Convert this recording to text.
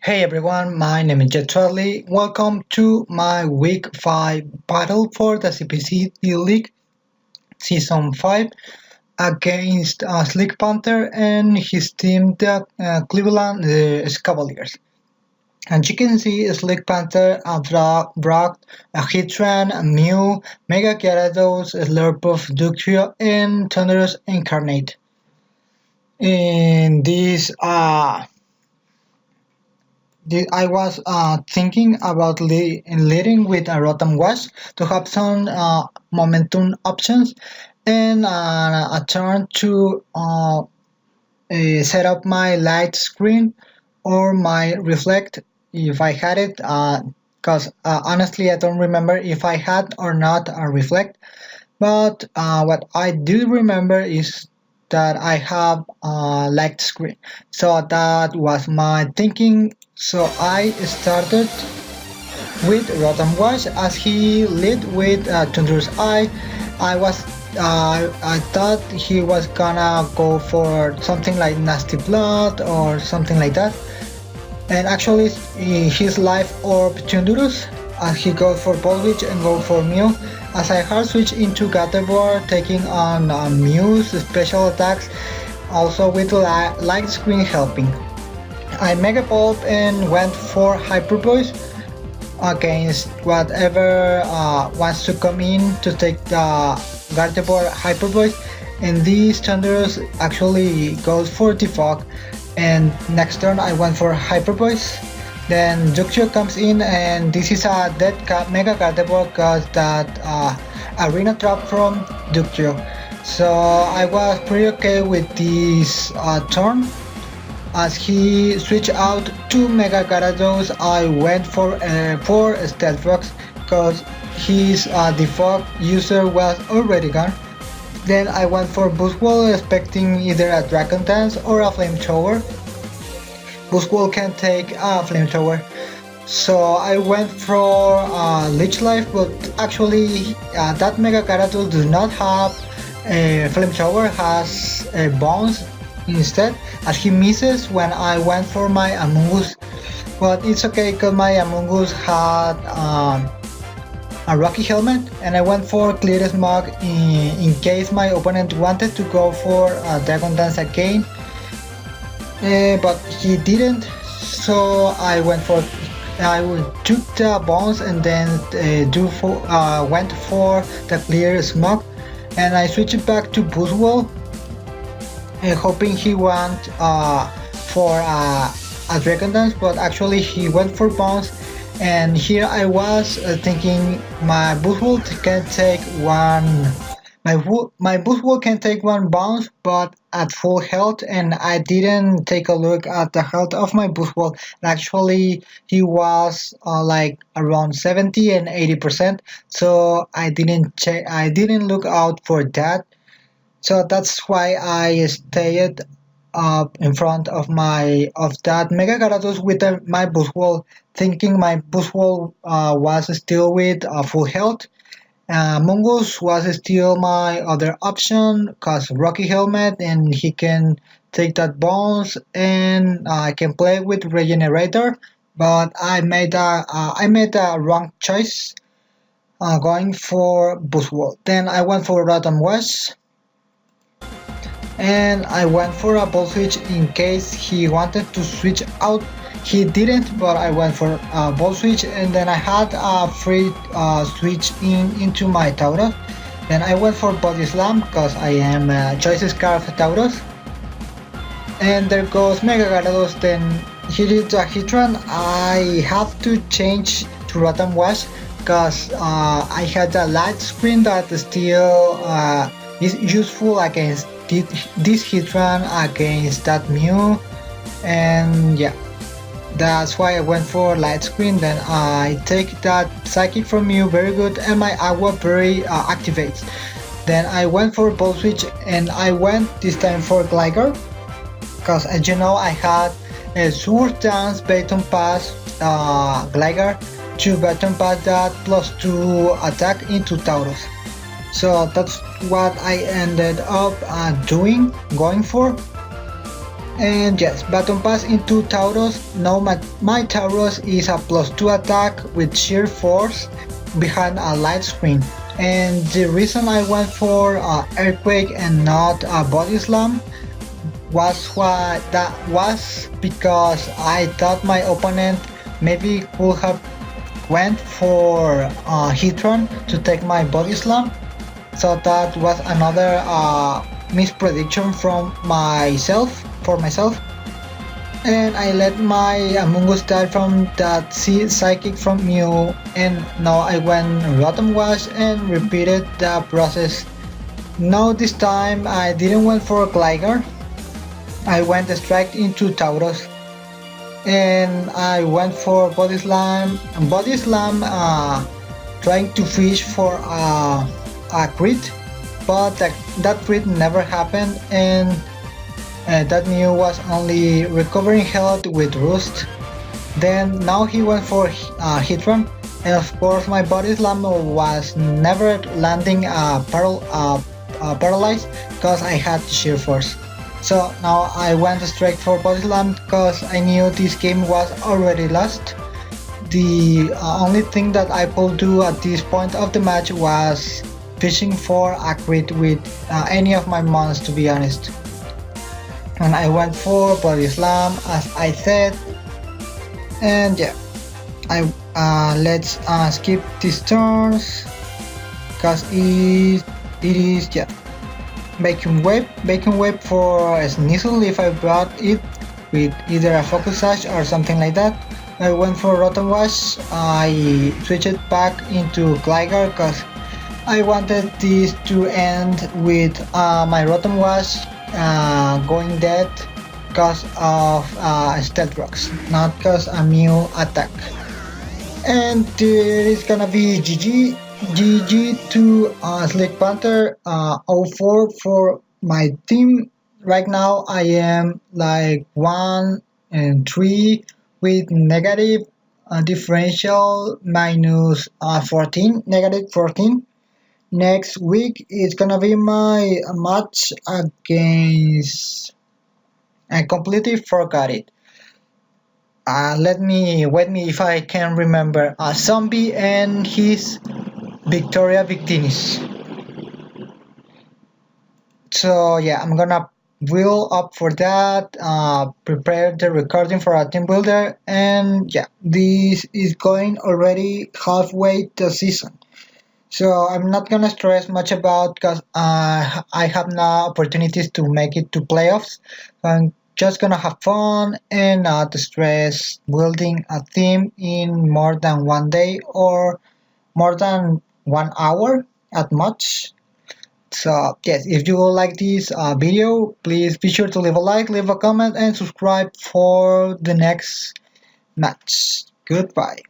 Hey everyone, my name is Swarley. Welcome to my week 5 battle for the CPC League Season 5 against SlickPanther and his team, the Cleveland Escavaliers. And you can see SlickPanther brought a Hitran, a Mew, Mega Gyarados, Slurpuff, Ductrio, and Thunderous Incarnate. In this I was thinking about leading with a Rotom Wash to have some momentum options and a turn to set up my light screen or my reflect if I had it because honestly I don't remember if I had or not a reflect, but what I do remember is that I have a light screen. So that was my thinking. So I started with Rotom Wash as he led with Thunderous Eye. I thought he was gonna go for something like Nasty Blood or something like that. And actually his Life Orb Thunderous as he goes for Voltage and go for Mew. As I hard switch into Gardevoir, taking on Mew's special attacks, also with light screen helping. I Mega Bulb and went for Hyper Voice against whatever wants to come in to take the Gardevoir Hyper Voice, and this Thunderous actually goes for Defog, and next turn I went for Hyper Voice. Then Ductrio comes in, and this is a dead Mega Gardevoir because that Arena Trap from Ductrio. So I was pretty okay with this turn. As he switched out to Mega Gyarados, I went for Stealth Rocks because his default user was already gone. Then I went for Boost Wall expecting either a Dragon Dance or a Flamethrower. Boost Wall can take a Flamethrower. So I went for Leech Life, but actually that Mega Gyarados does not have a Flamethrower, has a Bounce instead, as he misses when I went for my Amoonguss. But it's okay because my Amoonguss had a Rocky Helmet, and I went for Clear Smog in case my opponent wanted to go for Dragon Dance again. But he didn't, so I took the bounce and then went for the Clear Smog, and I switched it back to Boost Wall, hoping he went for a Dragon Dance, but actually he went for bounce. And here I was thinking my Boost Wall can take one. My Boost Wall can take one bounce, but at full health, and I didn't take a look at the health of my Boost Wall. Actually, he was like around 70 and 80%, so I didn't check. I didn't look out for that. So that's why I stayed up in front of that Mega Gyarados with my Boost Wall, thinking my Boost Wall was still with full health. Mongoose was still my other option because Rocky Helmet, and he can take that bounce, and I can play with Regenerator. But I made a wrong choice going for Boost Wall. Then I went for Rotom Wash, and I went for a ball switch in case he wanted to switch out. He didn't, but I went for a ball switch, and then I had a free switch into my Tauros. Then I went for Body Slam because I am a Choice Scarf Tauros. And there goes Mega Gyarados. Then he did a Hitran. I have to change to Rotom Wash because I had a light screen that still is useful against this Hitran, against that Mew, and yeah. That's why I went for light screen. Then I take that psychic from you, very good, and my Agua Berry activates. Then I went for ball switch, and I went this time for Gligar because as you know I had a Sword Dance Baton Pass Gligar to Baton Pass that +2 attack into Tauros. So that's what I ended up going for. And yes, button pass into Tauros. Now my Tauros is a +2 attack with sheer force behind a light screen. And the reason I went for Earthquake and not Body Slam was because I thought my opponent maybe could have went for Hitron to take my Body Slam. So that was another misprediction from myself for myself, and I let my Amungus die from that psychic from Mew, and now I went Rotom Wash and repeated the process. Now this time I didn't went for Gligar, I went straight into Tauros, and I went for Body Slam. Body Slam trying to fish for a crit, but that crit never happened, and that Mew was only recovering health with Roost. Then now he went for Hitron, and of course my Body Slam was never landing paralyzed because I had sheer force. So now I went straight for Body Slam because I knew this game was already lost. The only thing that I could do at this point of the match was fishing for a crit with any of my mons, to be honest. And I went for Body Slam as I said, and yeah, let's skip these turns because it is yeah Bacon Wave for Sneasel if I brought it with either a Focus Sash or something like that. I went for Rotom Wash. I switched it back into Gligar because I wanted this to end with my Rotom Wash going dead because of Stealth Rocks, not because a Mew attack. And there is gonna be GG to SlickPanther 04 for my team. Right now I am like 1-3 with negative differential minus 14, negative 14. Next week is gonna be my match against. I completely forgot it. Let me wait me if I can remember. Zombie and his Victoria Victinis. So yeah, I'm gonna wheel up for that. Prepare the recording for a team builder, and yeah, this is going already halfway the season. So I'm not gonna stress much about because I have now opportunities to make it to playoffs. I'm just gonna have fun and not stress building a team in more than one day or more than 1 hour at much. So yes, if you like this video, please be sure to leave a like, leave a comment, and subscribe for the next match. Goodbye.